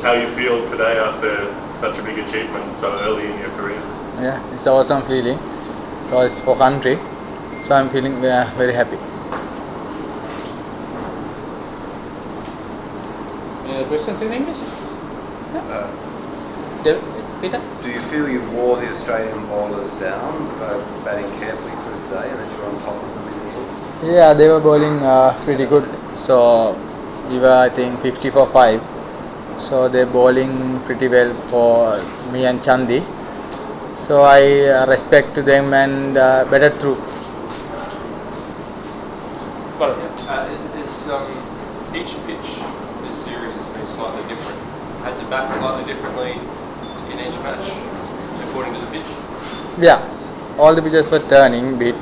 us how you feel today after such a big achievement so early in your career? Yeah, it's an awesome feeling. So it's for country, so I'm feeling very happy. Any other questions in English? Peter? Do you feel you wore the Australian bowlers down, batting carefully through the day, and that you're on top of them in the end? Yeah, they were bowling pretty good. So we were, I think, 50 for 5. So they're bowling pretty well for me and Chandi. So I respect them and batted through. Each pitch this series has been slightly different. Had to bat slightly differently in each match according to the pitch? Yeah, all the pitches were turning bit.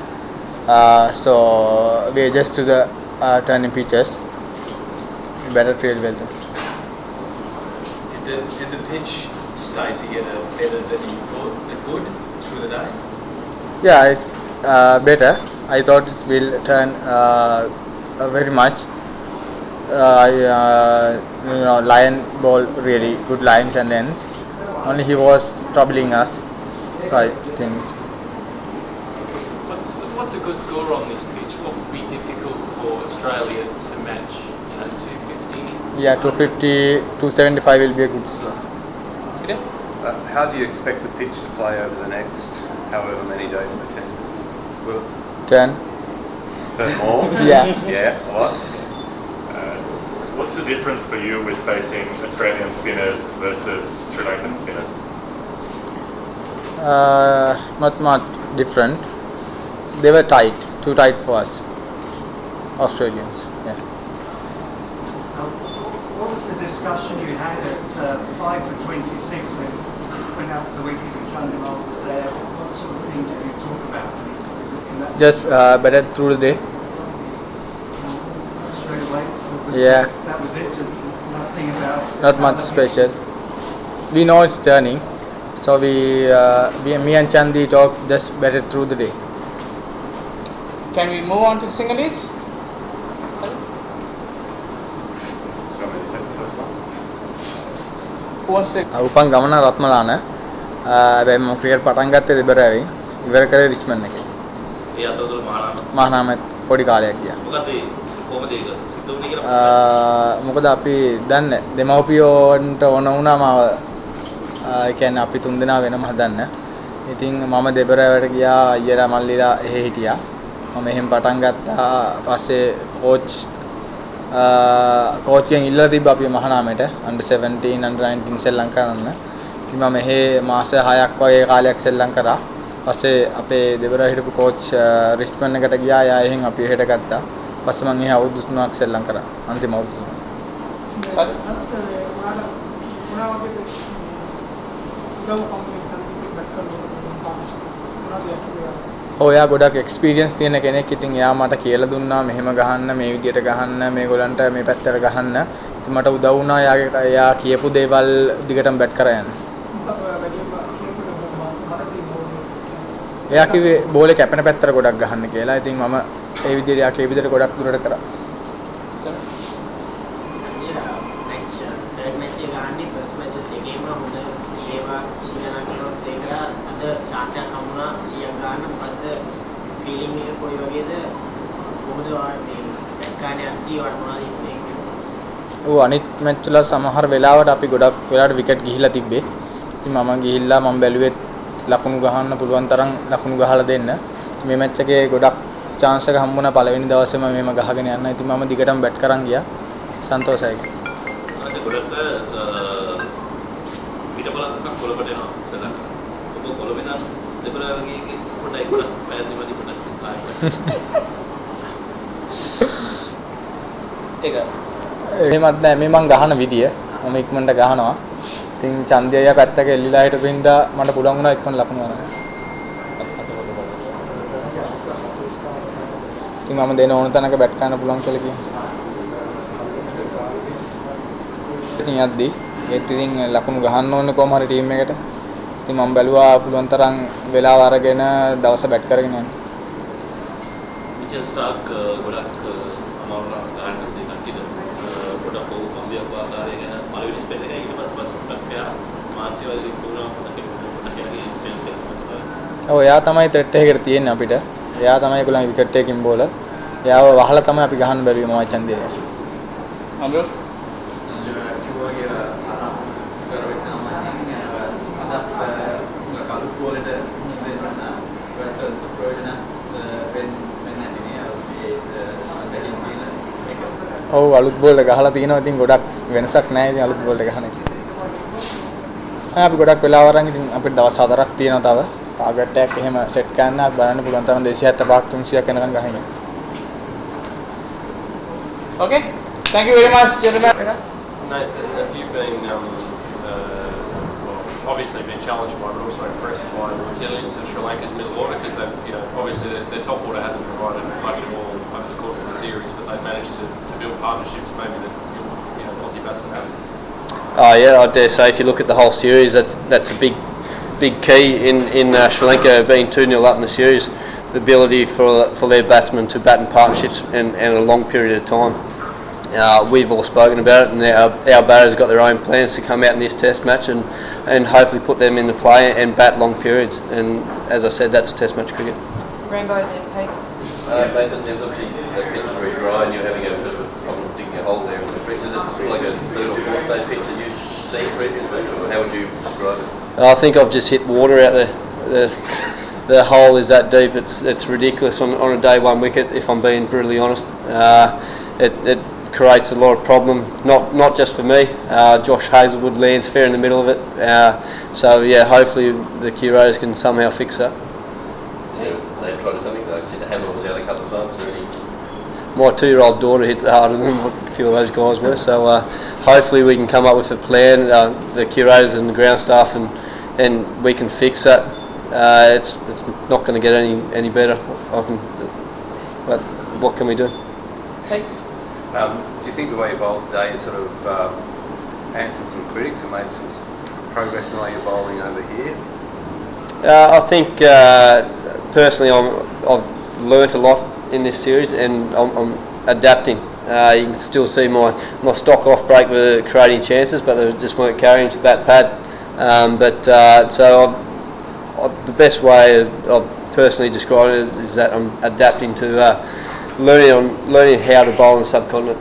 So we adjust to the turning pitches. We batted really well too. Did the pitch stay together better than you thought it would through the day? Yeah, it's better. I thought it will turn very much. Lion ball really good lines and ends. Only he was troubling us. So I think. What's a good score on this pitch? What would be difficult for Australia to match? 250. Yeah, 250, 275 will be a good score. How do you expect the pitch to play over the next however many days the test will? Turn more? Yeah. Yeah, what? What's the difference for you with facing Australian spinners versus Sri Lankan spinners? Not much different. They were tight, too tight for us, Australians. Yeah. What was the discussion you had at 5 for 26 when that was the week that Chandimal was there? What sort of thing did you talk about in that? Just batted through the day. Straight away? Yeah. That was it? Just nothing about... Not much special. We know it's turning. So me and Chandi talk just batted through the day. Can we move on to Sinhalese? උපන් ගමන රත්මලාන හැබැයි මම cricket පටන් ගත්තේ දෙබරාවෙන් ඉවර කරේ Richmond එකේ. ඒ අතවල මහානාමත් පොඩි කාලයක් ගියා. මොකද කොහොමද ඒක සිද්ධ වුනේ කියලා? මොකද අපි දන්නේ දෙමව්පියෝන්ට ඕන වුණාම ඒ කියන්නේ අපි තුන් දෙනා වෙනම හදන්න. ඉතින් මම දෙබරාවට ගියා අයියලා මල්ලිලා එහෙ හිටියා. මම එහෙම පටන් ගත්තා. පස්සේ කෝච්ගෙන් ඉල්ලලා තිබ්බා අපි මහානාමයට under 17 under 19 සෙල්ලම් කරන්න. ඉතින් මම මෙහෙ මාස 6ක් වගේ කාලයක් සෙල්ලම් කරා. පස්සේ අපේ දෙබරා හිටපු කෝච් රිච්මන්ඩ් එකට ගියා. එයා එහෙන් අපි එහෙට ගත්තා. පස්සේ මම එහෙ අවුරුදු 3ක් සෙල්ලම් කරා. අන්තිම අවුරුදු 3. ඔයා ගොඩක් එක්ස්පීරියන්ස් තියෙන කෙනෙක්. ඉතින් එයා මට කියලා දුන්නා මෙහෙම ගහන්න, මේ විදියට ගහන්න, මේගොල්ලන්ට මේ පැත්තට ගහන්න. ඉතින් මට උදව් වුණා එයා කියපු දේවල් දිගටම බැට් කරා යන්න. එයා කිව්වේ බෝලේ කැපෙන පැත්තට ගොඩක් ගහන්න කියලා. ඉතින් මම ඒ විදියට එයා කියපු විදියට ගොඩක් දුරට කරා. අනිත් මැච් වල සමහර වෙලාවට අපි ගොඩක් වෙලාවට විකට් ගිහිලා තිබ්බේ. ඉතින් මම ගිහිල්ලා මම බැලුවේ ලකුණු ගහන්න පුළුවන් තරම් ලකුණු ගහලා දෙන්න. මේ මැච් එකේ ගොඩක් chance එක හම්බුණා පළවෙනි දවසේම මේම ගහගෙන යන්න. ඉතින් මම දිගටම බැට් කරන් ගියා. සන්තෝෂයි. අද ගොඩක් පිටපලක් කොළඹට එනවා සදා. ඔබ කොළඹ ඉඳන් දෙපළ වගේ පොඩයි පොඩක් පැහැදිලිමදි පොඩක් ඒක එහෙමත් නෑ මේ මං ගහන විදිය මම ඉක්මනට ගහනවා. ඉතින් චන්දි අයියා පැත්තක එල්ලිලා හිටපු හින්දා මට පුළුවන් වුණා ඉක්මනට ලකුණු ගන්න. ඉතින් මම දෙන ඕන තැනක බැට් කරන්න පුළුවන් කියලා කියනවා. ඉතින් යද්දි ඒත් ඉතින් ලකුණු ගහන්න ඕනේ කොහොම හරි ටීම් එකට. ඉතින් මම බැලුවා පුළුවන් තරම් වෙලාව අරගෙන දවස බැට් කරගෙන යන්න. මිචෙල් ස්ටාක් ගොඩක් අමාරුලා ගන්න දෙයක් කටිද පොඩක් කම්බියක් ආකාරය ගැන පළවෙනි ස්පෙල් එකයි ඊට පස්සේ ඔව් එයා තමයි ත්‍රෙට් එකකට තියෙන්නේ අපිට. එයා තමයි ඒගොල්ලන්ගේ විකට් එකකින් බෝලර්. එයාව වහලා තමයි අපි ගහන්න බැරි වෙනවා ඡන්දය. අමර ඔව් අලුත් බෝල් එක ගහලා තිනවා. ඉතින් ගොඩක් වෙනසක් නැහැ ඉතින් අලුත් බෝල් එක ගහන එක. අපි ගොඩක් වෙලාව අරන් ඉතින් අපිට දවස් 4ක් තියෙනවා තව. ටාගට් එකක් එහෙම සෙට් කරන්න බලන්න පුළුවන් තරම් 275ක් 300ක් වෙනකන් ගහන්න. Okay, thank you very much, gentlemen. Nathan, have you been obviously been challenged by, but also impressed by the resilience of Sri Lanka's middle order? Because obviously their top order hasn't provided much at all over the course of the series, but they've managed to build partnerships maybe that Aussie batsmen haven't. Oh yeah, I dare say if you look at the whole series, that's a big key in Sri Lanka being 2-0 up in the series. The ability for their batsmen to bat in partnerships and a long period of time. We've all spoken about it, and our batters got their own plans to come out in this Test match and hopefully put them into play and bat long periods. And as I said, that's Test match cricket. Rainbow then, Pete. Nathan, there's obviously that pitch is very dry and you're having a bit of a problem digging a hole there in the crease. Is it sort of like a third or fourth day pitch that you've seen previously, or how would you describe it? I think I've just hit water out there. The hole is that deep. It's ridiculous on a day one wicket. If I'm being brutally honest, it creates a lot of problem. Not just for me. Josh Hazlewood lands fair in the middle of it. So yeah, hopefully the curators can somehow fix that. They've tried something. I see the hammer was out a couple of times. My 2-year-old daughter hits it harder than what a few of those guys were. So hopefully we can come up with a plan. The curators and the ground staff and we can fix that. It's not going to get any better. But what can we do? Pete. Do you think the way you bowled today has sort of answered some critics and made some progress in the way you're bowling over here? I think personally I've learnt a lot in this series and I'm adapting. You can still see my stock off break were creating chances, but they just weren't carrying to bat pad. The best way I've personally described it is that I'm adapting to learning how to bowl in the subcontinent.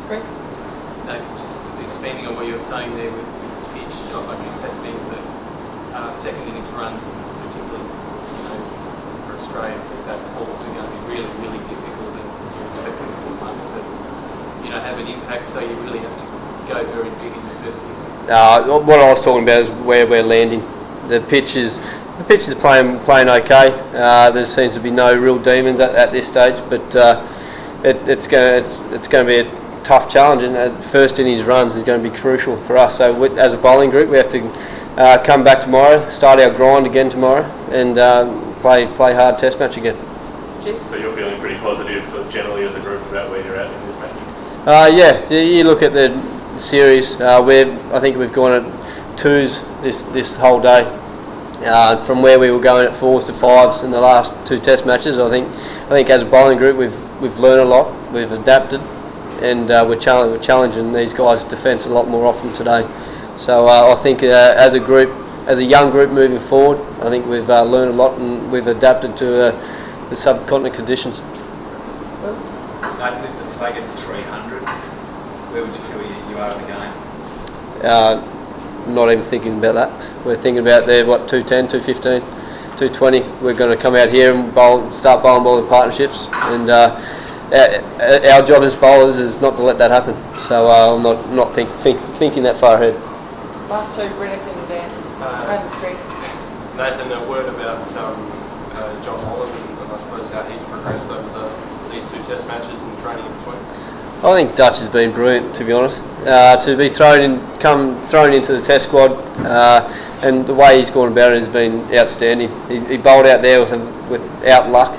Great. Just expanding on what you're saying there with the pitch, I guess that means that second innings runs, particularly for Australia, that forwards are going to be really, really difficult, and you're expecting the full ones to have an impact. So you really have to go very big in the first innings. What I was talking about is where we're landing. The pitch is playing okay. There seems to be no real demons at this stage, but it's going to be a tough challenge. And first innings runs is going to be crucial for us. So as a bowling group, we have to come back tomorrow, start our grind again tomorrow, and play hard Test match again. So you're feeling pretty positive generally as a group about where you're at in this match? Yeah, you look at the series. I think we've gone at 2s this whole day. From where we were going at 4s to 5s in the last 2 Test matches, I think as a bowling group we've learned a lot, we've adapted, and we're challenging these guys' defence a lot more often today. So I think as a group, as a young group moving forward, I think we've learned a lot and we've adapted to the subcontinent conditions. Nathan, if they get to 300, where would you feel you are in the game? Not even thinking about that. We're thinking about there 210, 215, 220. We're going to come out here and start bowling partnerships, and our job as bowlers is not to let that happen. So I'm not thinking that far ahead. Last two, Riddick and Dan. Three. Nathan, a word about John Holland and I suppose how he's progressed over these 2 Test matches and training in between. I think Dutch has been brilliant, to be honest. To be thrown into the Test squad, and the way he's gone about it has been outstanding. He bowled out there without luck,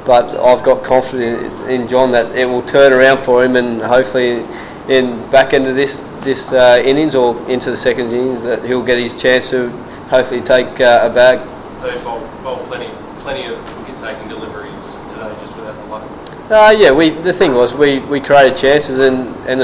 but I've got confidence in John that it will turn around for him, and hopefully in back end of this innings or into the second innings that he'll get his chance to hopefully take a bag. So bowled plenty of wicket taking deliveries today just without the luck. Yeah, the thing was we created chances, and as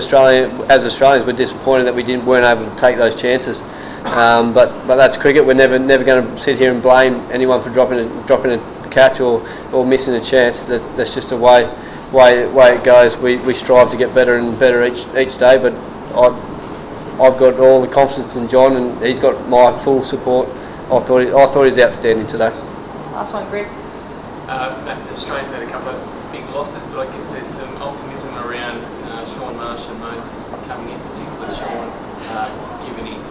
Australians, we're disappointed that we weren't able to take those chances. But that's cricket. We're never going to sit here and blame anyone for dropping a catch or missing a chance. That's just the way it goes. We strive to get better and better each day. But I've got all the confidence in John, and he's got my full support. I thought he was outstanding today. Last one, Greg. Australia's had a couple of big losses, but I guess there's some optimism around Sean Marsh and Moses coming in, particularly Sean, given his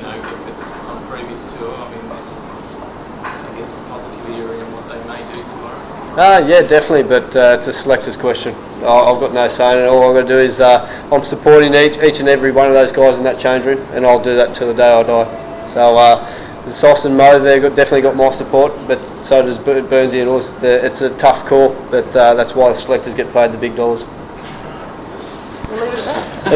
efforts on previous tour. I mean, there's, I guess, positivity around what they may do tomorrow. Yeah, definitely, but it's a selector's question. I've got no say in it. All I've got to do is I'm supporting each and every one of those guys in that change room, and I'll do that till the day I die. So the Sauce and Mo, they've definitely got my support, but so does Burnsy and us. It's a tough call, but that's why the selectors get paid the big dollars. We'll leave it at that.